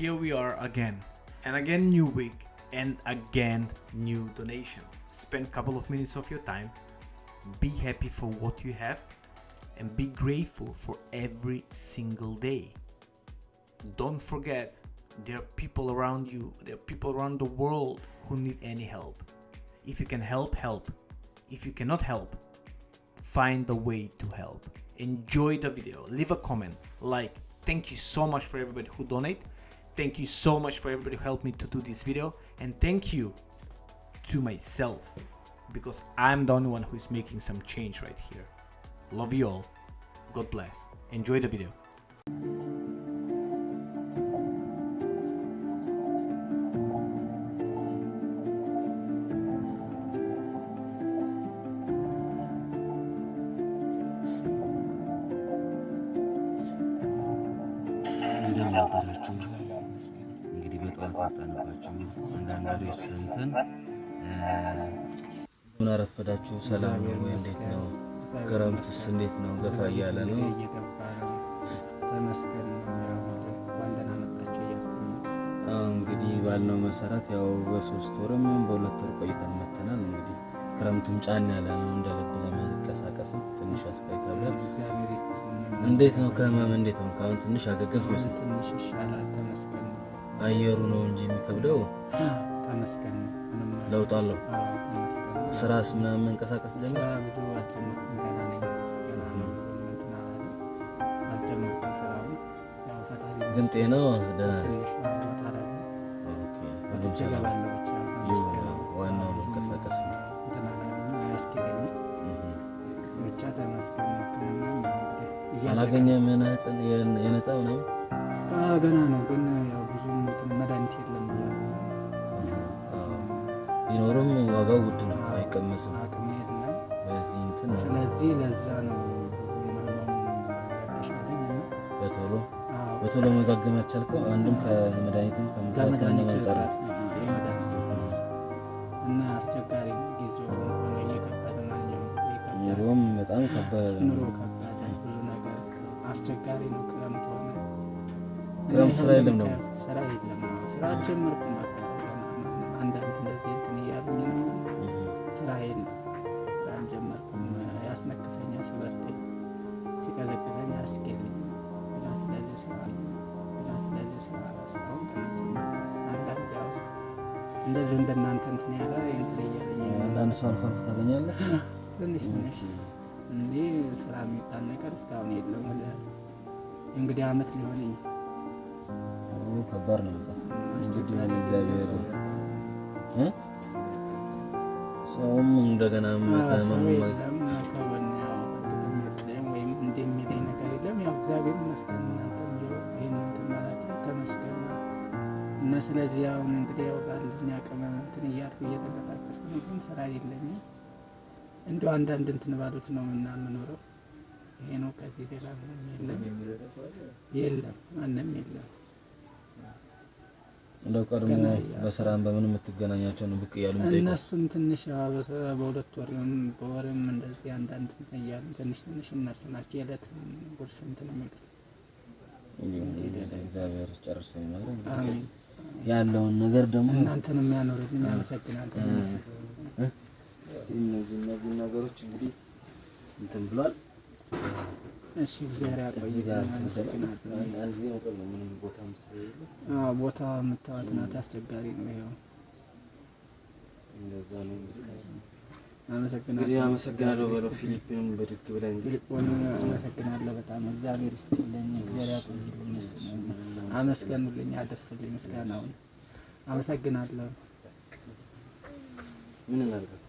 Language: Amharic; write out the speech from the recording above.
here we are again, and again new week, and again new donation. Spend a couple of minutes of your time, be happy for what you have, and be grateful for every single day. Don't forget, there are people around you, there are people around the world who need any help. If you can help, help. If you cannot help, find a way to help. Enjoy the video, leave a comment, like. Thank you so much for everybody who donate. Thank you so much for everybody who helped me to do this video, and thank you to myself, because I'm the only one who is making some change right here. Love you all. God bless. Enjoy the video. እንደምናባራችሁ እንግዲህ በጠዋት ወጣንባችሁ አንዳንዶች ሰምተን ምን አረፈዳችሁ ሰላም ነው ወይ እንዴት ነው ክረምትስ እንዴት ነው ገፋ እያለ ነው ተመስገን ዋንደና መጣችሁ ያልኩኝ እንግዲህ ባልነው መሰረት ያው በ3 ወርም በ2 ወር ቆይተን መተናል እንግዲህ ክረምቱም ጫን ያለ ነው እንደልብ ለመንቀሳቀስ ትንሽ ያስፈልጋል እንዴት ነው ከህመም እንዴት ነው ካሁን ትንሽ አገገፍ መስል ትንሽ ይሻላል ተመስገን አየሩ ነው እንጂ የሚከብደው ተመስገን ምንም ለውጥ አለው ተመስገን ስራስ ምናምን መንቀሳቀስ ጀመረ ብዙ አልጀመርኩም ገና ነው እንትና አልጀመርኩም ስራው ያው ፈጣሪ ግን ጤናው ደህና ነው ትንሽ ታላላ ኦኬ ሁሉም ሰላም ነው ዋናው መንቀሳቀስ ነው እንትና አያስኬደኝ ብቻ ተመስገን አላገኘም የነፃው ነው ገና ነው ግን ያው ብዙ መድኃኒት የለም ቢኖርም ዋጋው ውድ ነው አይቀመስም አቅም የለም በዚህ እንትን ስለዚህ ለዛ ነው በቶሎ መጋገም ያልቻልከው አንዱም ከመድኃኒትም ከመድኃኒት አንፃር እና አስቸጋሪ ጊዜው ሆነ እየከበደ ነው ኑሮም በጣም ከባድ ነው አስቸጋሪ ነው ክረምት ሆነ ክረምት ስራ የለም ነው ስራ የለም ስራ ጀመርኩ አንዳንድ እንደዚህ እንትን እያሉኝ ነው ስራ የለም ስራ ጀመርኩም ያስነክሰኛ ሲበርደኝ ሲቀዘቅዘኝ አስገለኝ ስለዚህ ስራ ስራውን አንዳንድ ያው እንደዚህ እንደናንተ እንትን ያለ እንትን እያለኝ አንዳንድ ሰው አልፎ አልፎ ታገኛለህ ትንሽ እንዴ ስራ የሚባል ነገር እስካሁን የለም እንግዲህ አመት ሊሆነኝ ከባድ ነው እንግዲህ እግዚአብሔር ሰውም እንደገና መታመም ወይም እንደሚለኝ ነገር የለም ያው እግዚአብሔር ይመስገን ይሄንን ተማላታ ተመስገን እና ስለዚህ አሁን እንግዲህ ያው ባለኝ አቅም እንትን እያልኩ እየተንቀሳቀስኩ ነው ግን ስራ የለኝም እንዴ አንዳንድ እንትን ባሉት ነው እና የምኖረው ይሄ ነው ከዚህ ሌላ የለም ማንም የለም እንደው ቀድሞ በስራም በምን የምትገናኛቸው ነው ብቅ ያሉ እንዴ እነሱም ትንሽ በሁለት ወርም በወርም እንደዚህ አንዳንድ እያሉ ትንሽ እነሱ ናቸው የዕለት ጉርስ እንትን የሚሉት እግዚአብሔር ጨርሶ ይማረን አሜን ያለውን ነገር ደግሞ እናንተንም ያኖርልኝ አመሰግናለሁ እነዚህ ነገሮች እንግዲህ እንትን ብሏል እሺ እግዚአብሔር ያቆየን አመሰግናለሁ አንድ ጊዜ ወጣ ነው ምንም ቦታ መስለኝ ቦታ መታወት ናት አስቸጋሪ ነው ይሄው እንደዛ ነው አመሰግናለሁ አመሰግናለሁ በለው ፊሊፒንም በድግ ብለን አመሰግናለሁ በጣም እግዚአብሔር ይስጥልኝ እግዚአብሔር ያቆይልኝ አመስግኑልኝ አደስልኝ ምስጋናውን አመሰግናለሁ ምን እናድርግ